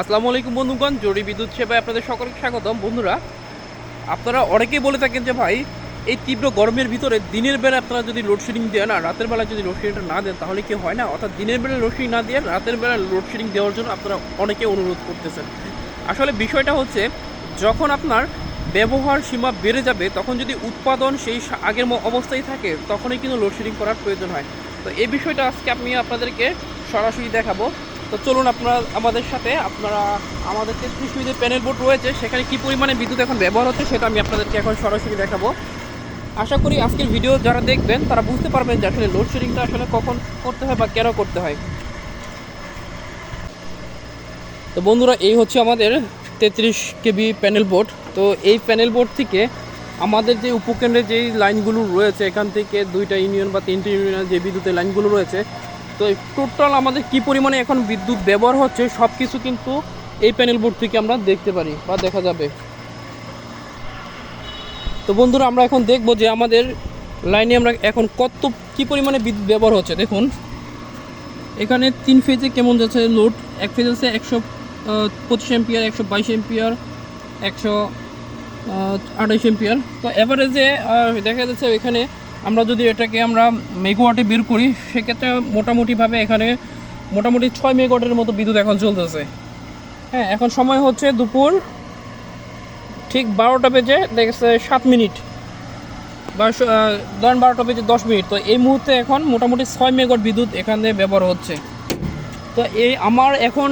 আসসালামু আলাইকুম বন্ধুগণ, জরুরি বিদ্যুৎ সেবায় আপনাদের সকলকে স্বাগতম। বন্ধুরা, আপনারা অনেকেই বলে থাকেন যে ভাই, এই তীব্র গরমের ভিতরে দিনের বেলা আপনারা যদি লোডশেডিং দেন আর রাতের বেলা যদি লোডশেডিংটা না দেন তাহলে কি হয় না? অর্থাৎ দিনের বেলা লোডশেডিং না দিয়ে রাতের বেলা লোডশেডিং দেওয়ার জন্য আপনারা অনেকে অনুরোধ করতেছেন। আসলে বিষয়টা হচ্ছে, যখন আপনার ব্যবহার সীমা বেড়ে যাবে তখন যদি উৎপাদন সেই আগের অবস্থায় থাকে তখনই কিন্তু লোডশেডিং করার প্রয়োজন হয়। তো এই বিষয়টা আজকে আমি আপনাদেরকে সরাসরি দেখাবো। তো চলুন আপনারা আমাদের সাথে, আপনারা আমাদের 33 মিনিটের প্যানেল বোর্ড রয়েছে সেখানে কী পরিমাণে বিদ্যুৎ এখন ব্যবহার হচ্ছে সেটা আমি আপনাদেরকে এখন সরাসরি দেখাবো। আশা করি আজকের ভিডিও যারা দেখবেন তারা বুঝতে পারবেন যে আসলে লোডশেডিংটা আসলে কখন করতে হয় বা কেন করতে হয়। তো বন্ধুরা, এই হচ্ছে আমাদের 33 কেবি প্যানেল বোর্ড। তো এই প্যানেল বোর্ড থেকে আমাদের যে উপকেন্দ্রে যেই লাইনগুলো রয়েছে, এখান থেকে 2টা ইউনিয়ন বা 3টে ইউনিয়নের যে বিদ্যুতের লাইনগুলো রয়েছে, তো টোটাল আমাদের কি পরিমাণে এখন বিদ্যুৎ ব্যবহার হচ্ছে সব কিছু কিন্তু এই প্যানেল বোর্ড থেকে আমরা দেখতে পারি বা দেখা যাবে। তো বন্ধুরা, আমরা এখন দেখব যে আমাদের লাইনে আমরা এখন কি পরিমাণে বিদ্যুৎ ব্যবহার হচ্ছে। দেখুন এখানে 3 ফেজে কেমন যাচ্ছে লোড। এক ফেজ আছে 125 এম্পিয়ার, 122 এম্পিয়ার, 128 এম্পিয়ার। তো অ্যাভারেজে দেখা যাচ্ছে এখানে আমরা যদি এটাকে আমরা মেগাওয়াটে বের করি সেক্ষেত্রে মোটামুটিভাবে এখানে মোটামুটি 6 মেগাওয়াটের মতো বিদ্যুৎ এখন চলতেছে। হ্যাঁ, এখন সময় হচ্ছে দুপুর ঠিক 12টা বেজে দেখেছে 7 মিনিট বা ধরেন 12টা বেজে 10 মিনিট। তো এই মুহূর্তে এখন মোটামুটি 6 মেগাওয়াট বিদ্যুৎ এখানে ব্যবহার হচ্ছে। তো এই আমার এখন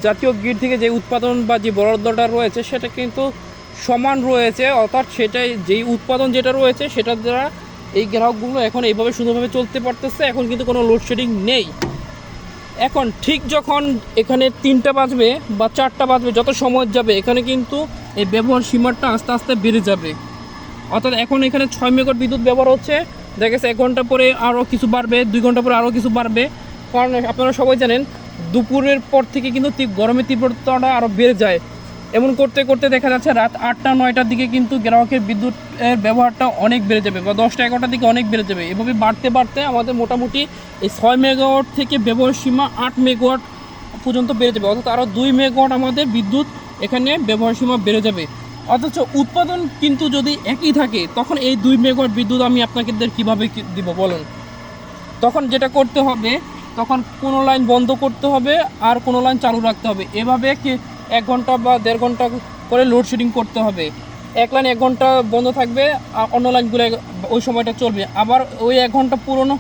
জাতীয় গ্রিড থেকে যে উৎপাদন বা যে বরাদ্দটা রয়েছে সেটা কিন্তু সমান রয়েছে, অর্থাৎ সেটাই যেই উৎপাদন যেটা রয়েছে সেটার দ্বারা এই গ্রাহকগুলো এখন এইভাবে সুন্দরভাবে চলতে পারতেছে। এখন কিন্তু কোনো লোডশেডিং নেই। এখন ঠিক যখন এখানে 3টা বাজবে বা 4টা বাজবে, যত সময় যাবে এখানে কিন্তু এই ব্যবহার সীমাটা আস্তে আস্তে বেড়ে যাবে। অর্থাৎ এখন এখানে 6 মেগাওয়াট বিদ্যুৎ ব্যবহার হচ্ছে, দেখা গেছে 1 ঘন্টা পরে আরও কিছু বাড়বে, 2 ঘন্টা পরে আরও কিছু বাড়বে। কারণ আপনারা সবাই জানেন দুপুরের পর থেকে কিন্তু গরমের তীব্রতাটা আরও বেড়ে যায়। এমন করতে করতে দেখা যাচ্ছে রাত 8টা 9টার দিকে কিন্তু গ্রাহকের বিদ্যুতের ব্যবহারটা অনেক বেড়ে যাবে বা 10টা 11টার দিকে অনেক বেড়ে যাবে। এভাবে বাড়তে বাড়তে আমাদের মোটামুটি এই 6 মেগাওয়াট থেকে ব্যবহার সীমা 8 মেগাওয়াট পর্যন্ত বেড়ে যাবে, অর্থাৎ আরও 2 মেগাওয়াট আমাদের বিদ্যুৎ এখানে ব্যবহার সীমা বেড়ে যাবে। অথচ উৎপাদন কিন্তু যদি একই থাকে তখন এই 2 মেগাওয়াট বিদ্যুৎ আমি আপনাকে কীভাবে দিব বলুন? তখন যেটা করতে হবে, তখন কোনো লাইন বন্ধ করতে হবে আর কোনো লাইন চালু রাখতে হবে। এভাবে 1 ঘন্টা বা 1.5 ঘন্টা করে লোডশেডিং করতে হবে। এক লাইন 1 ঘন্টা বন্ধ থাকবে আর অন্য লাইনগুলো ওই সময়টা চলবে। আবার ওই 1 ঘন্টা পুরনো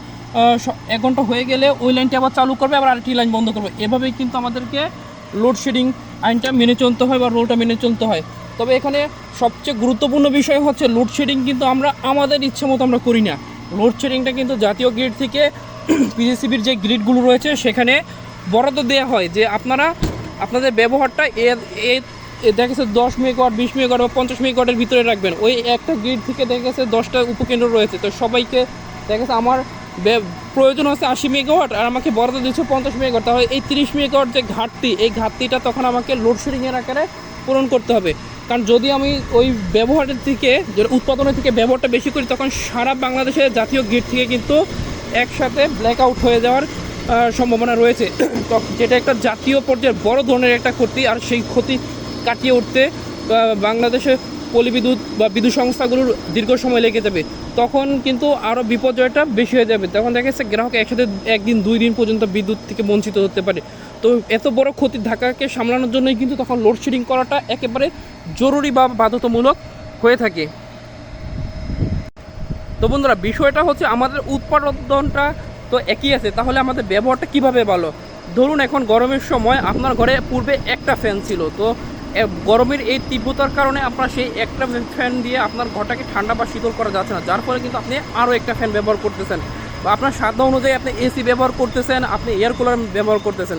1 ঘন্টা হয়ে গেলে ওই লাইনটি আবার চালু করবে, আবার আরেকটি লাইন বন্ধ করবে। এভাবেই কিন্তু আমাদেরকে লোডশেডিং আইনটা মেনে চলতে হয় বা রোলটা মেনে চলতে হয়। তবে এখানে সবচেয়ে গুরুত্বপূর্ণ বিষয় হচ্ছে লোডশেডিং কিন্তু আমরা আমাদের ইচ্ছে মতো আমরা করি না। লোডশেডিংটা কিন্তু জাতীয় গ্রিড থেকে পিজিসিবির যে গ্রিডগুলো রয়েছে সেখানে বরাদ্দ দেওয়া হয় যে আপনারা আপনাদের ব্যবহারটা দেখা গেছে 10 মেগাওয়াট, 20 মেগাওয়াট বা 50 মেগাওয়াটের ভিতরে রাখবেন। ওই একটা গ্রিড থেকে দেখা গেছে 10টা উপকেন্দ্র রয়েছে, তো সবাইকে দেখা গেছে আমার প্রয়োজন হচ্ছে 80 মেগাওয়াট আর আমাকে বরাদ্দ দিচ্ছে 50 মেগাওয়াট, তাহলে এই 30 মেগাওয়াট যে ঘাটতি, এই ঘাটতিটা তখন আমাকে লোডশেডিংয়ের আকারে পূরণ করতে হবে। কারণ যদি আমি ওই ব্যবহারের থেকে, উৎপাদনের থেকে ব্যবহারটা বেশি করি তখন সারা বাংলাদেশের জাতীয় গ্রিড থেকে কিন্তু একসাথে ব্ল্যাকআউট হয়ে যাওয়ার সম্ভাবনা রয়েছে। তো যেটা একটা জাতীয় পর্যায়ের বড় ধরনের একটা ক্ষতি, আর সেই ক্ষতি কাটিয়ে উঠতে বাংলাদেশে পল্লিবিদ্যুৎ বা বিদ্যুৎ সংস্থাগুলোর দীর্ঘ সময় লেগে যাবে। তখন কিন্তু আরও বিপর্যয়টা বেশি হয়ে যাবে। তখন দেখা যাচ্ছে গ্রাহক একসাথে 1 দিন 2 দিন পর্যন্ত বিদ্যুৎ থেকে বঞ্চিত হতে পারে। তো এত বড় ক্ষতির ধাক্কাকে সামলানোর জন্যই কিন্তু তখন লোডশেডিং করাটা একেবারে জরুরি বা বাধ্যতামূলক হয়ে থাকে। তো বন্ধুরা, বিষয়টা হচ্ছে আমাদের উৎপাদনটা তো একই আছে, তাহলে আমাদের ব্যবহারটা কিভাবে ভালো? ধরুন এখন গরমের সময় আপনার ঘরে পূর্বে একটা ফ্যান ছিল, তো গরমের এই তীব্রতার কারণে আপনার সেই একটা ফ্যান দিয়ে আপনার ঘরটাকে ঠান্ডা বা শীতল করা যাচ্ছে না, যার ফলে কিন্তু আপনি আরও একটা ফ্যান ব্যবহার করতেছেন বা আপনার সাধ্য অনুযায়ী আপনি এসি ব্যবহার করতেছেন, আপনি এয়ার কুলার ব্যবহার করতেছেন,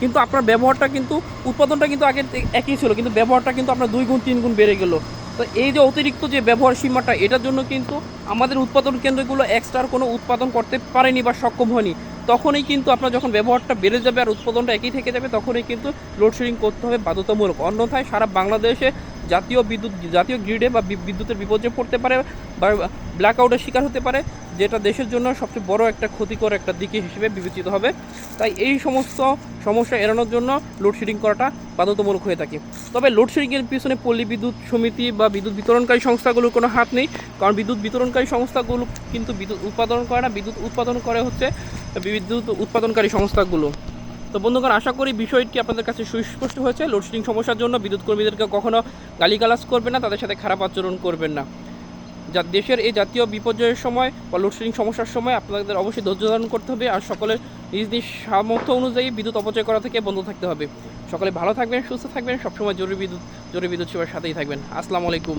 কিন্তু আপনার ব্যবহারটা কিন্তু উৎপাদনটা কিন্তু আগে একই ছিল, কিন্তু ব্যবহারটা কিন্তু আপনার 2 গুণ 3 গুণ বেড়ে গেল। তো এই যে অতিরিক্ত যে ব্যবহার সীমাটা, এটার জন্য কিন্তু আমাদের উৎপাদন কেন্দ্রগুলো এক্সট্রা কোনো উৎপাদন করতে পারেনি বা সক্ষম হয়নি। তখনই কিন্তু আপনার যখন ব্যবহারটা বেড়ে যাবে আর উৎপাদনটা একই থেকে যাবে তখনই কিন্তু লোডশেডিং করতে হবে বাধ্যতামূলক। অন্যথায় সারা বাংলাদেশে জাতীয় গ্রিডে বা বিদ্যুতের বিপর্যয় পড়তে পারে বা ব্ল্যাকআউটের শিকার হতে পারে, যেটা দেশের জন্য সবচেয়ে বড় একটা ক্ষতিকর একটা দিক হিসেবে বিবেচিত হবে। তাই এই সমস্ত সমস্যা এড়ানোর জন্য লোডশেডিং করাটা বাধ্যতামূলক হয়ে থাকে। তবে লোডশেডিংয়ের পিছনে পল্লী বিদ্যুৎ সমিতি বা বিদ্যুৎ বিতরণকারী সংস্থাগুলোর কোনো হাত নেই, কারণ বিদ্যুৎ বিতরণকারী সংস্থাগুলো কিন্তু বিদ্যুৎ উৎপাদন করে না, বিদ্যুৎ উৎপাদন করে হচ্ছে বিদ্যুৎ উৎপাদনকারী সংস্থাগুলো। তো বন্ধুগণ, আশা করি বিষয়টি আপনাদের কাছে সুস্পষ্ট হয়েছে। লোডশেডিং সমস্যার জন্য বিদ্যুৎ কর্মীদেরকে কখনো গালিগালাজ করবেন না, তাদের সাথে খারাপ আচরণ করবেন না। দেশের এই জাতীয় বিপর্যয়ের সময় বা লোডশেডিং সমস্যার সময় আপনাদের অবশ্যই ধৈর্য ধারণ করতে হবে, আর সকলের নিজ নিজ সামর্থ্য অনুযায়ী বিদ্যুৎ অপচয় করা থেকে বন্ধ থাকতে হবে। সকলে ভালো থাকবেন, সুস্থ থাকবেন, সবসময় জরুরি বিদ্যুৎ সেবার সাথেই থাকবেন। আসসালামু আলাইকুম।